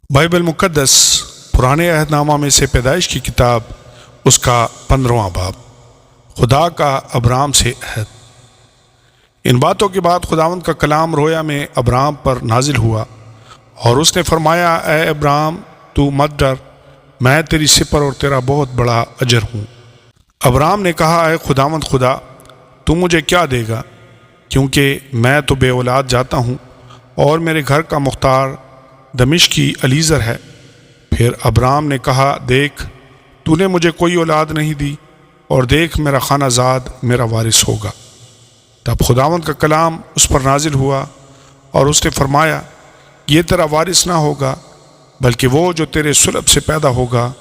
Bible مقدس پرانے عہد نامہ میں سے پیدائش کی کتاب اس کا 15واں باب خدا کا ابرام سے عہد۔ ان باتوں کے بعد خداوند کا کلام رویا میں ابرام پر نازل ہوا اور اس نے فرمایا، اے ابرام تو مت ڈر، میں تیری سپر اور تیرا بہت بڑا اجر ہوں۔ ابرام نے کہا، اے خداوند خدا، تو مجھے کیا دے گا، کیونکہ میں تو بے اولاد جاتا ہوں اور میرے گھر کا مختار دمشقی علیزر ہے۔ پھر ابرام نے کہا، دیکھ تو نے مجھے کوئی اولاد نہیں دی، اور دیکھ میرا خانہ زاد میرا وارث ہوگا۔ تب خداوند کا کلام اس پر نازل ہوا اور اس نے فرمایا، یہ تیرا وارث نہ ہوگا، بلکہ وہ جو تیرے صلب سے پیدا ہوگا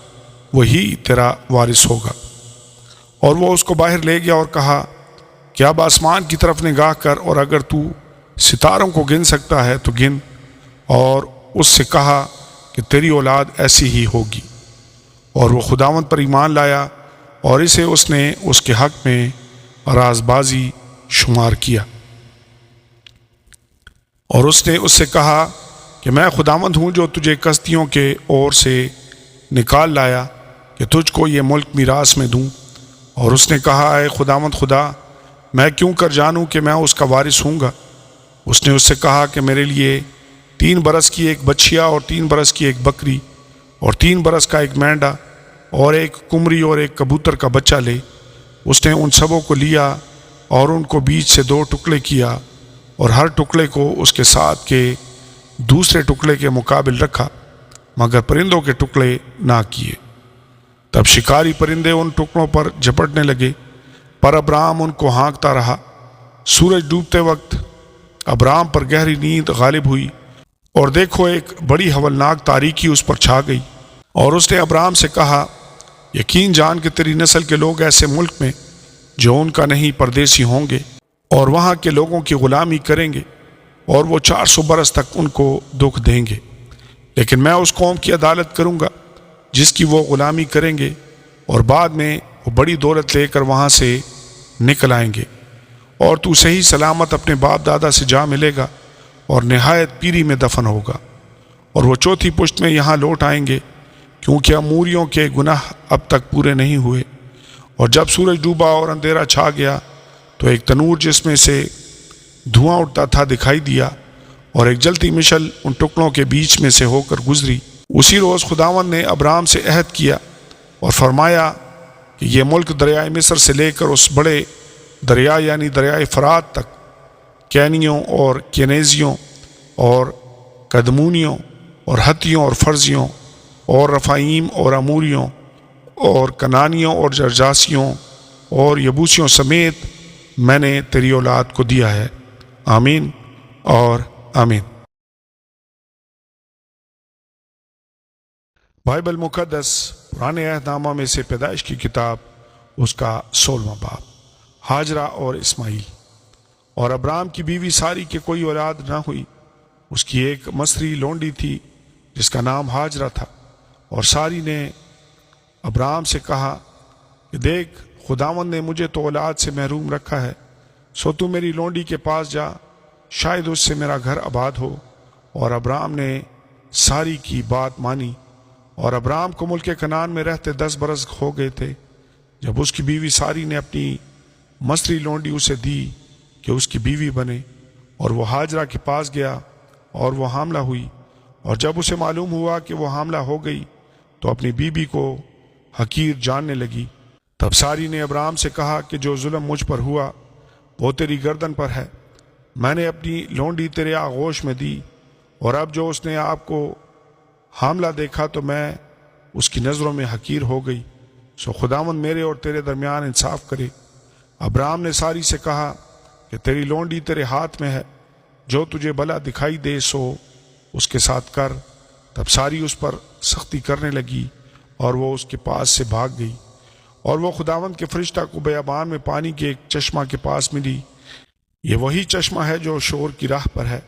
وہی تیرا وارث ہوگا۔ اور وہ اس کو باہر لے گیا اور کہا کہ اب آسمان کی طرف نگاہ کر، اور اگر تو ستاروں کو گن سکتا ہے تو گن۔ اور اس سے کہا کہ تیری اولاد ایسی ہی ہوگی۔ اور وہ خداوند پر ایمان لایا، اور اسے اس نے اس کے حق میں راز بازی شمار کیا۔ اور اس نے اس سے کہا کہ میں خداوند ہوں جو تجھے کسدیوں کے اور سے نکال لایا کہ تجھ کو یہ ملک میراث میں دوں۔ اور اس نے کہا، اے خداوند خدا، میں کیوں کر جانوں کہ میں اس کا وارث ہوں گا؟ اس نے اس سے کہا کہ میرے لیے 3 برس کی ایک بچھیا اور 3 برس کی ایک بکری اور 3 برس کا ایک مینڈا اور ایک کمری اور ایک کبوتر کا بچہ لے۔ اس نے ان سبوں کو لیا اور ان کو بیچ سے 2 ٹکڑے کیا، اور ہر ٹکڑے کو اس کے ساتھ کے دوسرے ٹکڑے کے مقابل رکھا، مگر پرندوں کے ٹکڑے نہ کیے۔ تب شکاری پرندے ان ٹکڑوں پر جھپٹنے لگے، پر ابرام ان کو ہانکتا رہا۔ سورج ڈوبتے وقت ابرام پر گہری نیند غالب ہوئی، اور دیکھو ایک بڑی ہولناک تاریکی اس پر چھا گئی۔ اور اس نے ابرام سے کہا، یقین جان کہ تیری نسل کے لوگ ایسے ملک میں جو ان کا نہیں پردیسی ہوں گے، اور وہاں کے لوگوں کی غلامی کریں گے، اور وہ 400 برس تک ان کو دکھ دیں گے۔ لیکن میں اس قوم کی عدالت کروں گا جس کی وہ غلامی کریں گے، اور بعد میں وہ بڑی دولت لے کر وہاں سے نکل آئیں گے، اور تو صحیح سلامت اپنے باپ دادا سے جا ملے گا اور نہایت پیری میں دفن ہوگا۔ اور وہ 4تھی پشت میں یہاں لوٹ آئیں گے، کیونکہ اموریوں کے گناہ اب تک پورے نہیں ہوئے۔ اور جب سورج ڈوبا اور اندھیرا چھا گیا تو ایک تنور جس میں سے دھواں اٹھتا تھا دکھائی دیا، اور ایک جلتی مشل ان ٹکڑوں کے بیچ میں سے ہو کر گزری۔ اسی روز خداوند نے ابرام سے عہد کیا اور فرمایا کہ یہ ملک دریائے مصر سے لے کر اس بڑے دریا یعنی دریائے فرات تک، کینیوں اور کینیزیوں اور کدمونیوں اور ہتیوں اور فرزیوں اور رفائیم اور اموریوں اور کنانیوں اور جرجاسیوں اور یبوسیوں سمیت میں نے تیری اولاد کو دیا ہے۔ آمین اور آمین۔ بائبل مقدس پرانے عہد نامہ میں سے پیدائش کی کتاب اس کا 16واں باب ہاجرہ اور اسماعیل۔ اور ابرام کی بیوی ساری کے کوئی اولاد نہ ہوئی، اس کی ایک مصری لونڈی تھی جس کا نام ہاجرہ تھا۔ اور ساری نے ابرام سے کہا کہ دیکھ، خداوند نے مجھے تو اولاد سے محروم رکھا ہے، سو تو میری لونڈی کے پاس جا، شاید اس سے میرا گھر آباد ہو۔ اور ابرام نے ساری کی بات مانی۔ اور ابرام کو ملک کنعان میں رہتے 10 برس ہو گئے تھے جب اس کی بیوی ساری نے اپنی مصری لونڈی اسے دی کہ اس کی بیوی بنے۔ اور وہ ہاجرہ کے پاس گیا اور وہ حاملہ ہوئی۔ اور جب اسے معلوم ہوا کہ وہ حاملہ ہو گئی تو اپنی بیوی کو حقیر جاننے لگی۔ تب ساری نے ابرام سے کہا کہ جو ظلم مجھ پر ہوا وہ تیری گردن پر ہے، میں نے اپنی لونڈی تیرے آغوش میں دی، اور اب جو اس نے آپ کو حاملہ دیکھا تو میں اس کی نظروں میں حقیر ہو گئی، سو خداوند میرے اور تیرے درمیان انصاف کرے۔ ابرام نے ساری سے کہا کہ تیری لونڈی تیرے ہاتھ میں ہے، جو تجھے بھلا دکھائی دے سو اس کے ساتھ کر۔ تب ساری اس پر سختی کرنے لگی اور وہ اس کے پاس سے بھاگ گئی۔ اور وہ خداوند کے فرشتہ کو بیابان میں پانی کے ایک چشمہ کے پاس ملی، یہ وہی چشمہ ہے جو شور کی راہ پر ہے۔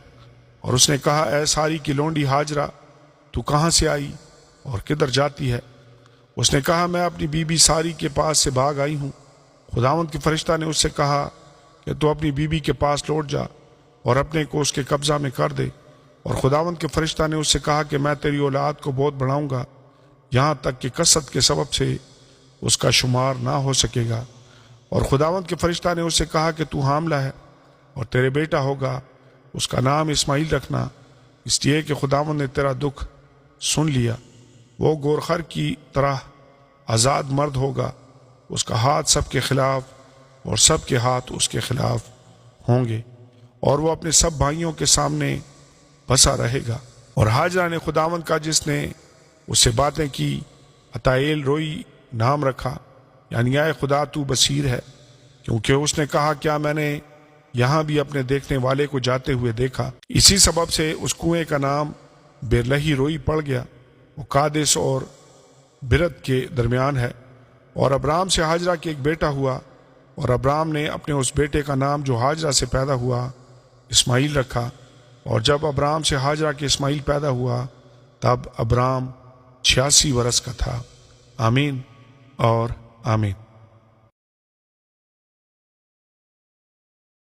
اور اس نے کہا، اے ساری کی لونڈی ہاجرہ، تو کہاں سے آئی اور کدھر جاتی ہے؟ اس نے کہا، میں اپنی بیوی ساری کے پاس سے بھاگ آئی ہوں۔ خداوند کے فرشتہ نے اس سے کہا کہ تو اپنی بیوی کے پاس لوٹ جا اور اپنے کو اس کے قبضہ میں کر دے، اور خداوند کے فرشتہ نے اس سے کہا کہ میں تیری اولاد کو بہت بڑھاؤں گا، یہاں تک کہ کثرت کے سبب سے اس کا شمار نہ ہو سکے گا۔ اور خداوند کے فرشتہ نے اس سے کہا کہ تو حاملہ ہے اور تیرے بیٹا ہوگا، اس کا نام اسماعیل رکھنا، اس لیے کہ خداوند نے تیرا دکھ سن لیا۔ وہ گورخر کی طرح آزاد مرد ہوگا، اس کا ہاتھ سب کے خلاف اور سب کے ہاتھ اس کے خلاف ہوں گے، اور وہ اپنے سب بھائیوں کے سامنے بسا رہے گا۔ اور ہاجرہ نے خداوند کا جس نے اس سے باتیں کی عطائیل روئی نام رکھا، یعنی اے خدا تو بصیر ہے، کیونکہ اس نے کہا کیا میں نے یہاں بھی اپنے دیکھنے والے کو جاتے ہوئے دیکھا۔ اسی سبب سے اس کنویں کا نام بیرلہی روئی پڑ گیا، وہ قادس اور برد کے درمیان ہے۔ اور ابرام سے ہاجرہ کے ایک بیٹا ہوا، اور ابرام نے اپنے اس بیٹے کا نام جو ہاجرہ سے پیدا ہوا اسماعیل رکھا۔ اور جب ابرام سے ہاجرہ کے اسماعیل پیدا ہوا تب ابرام 86 برس کا تھا۔ آمین اور آمین۔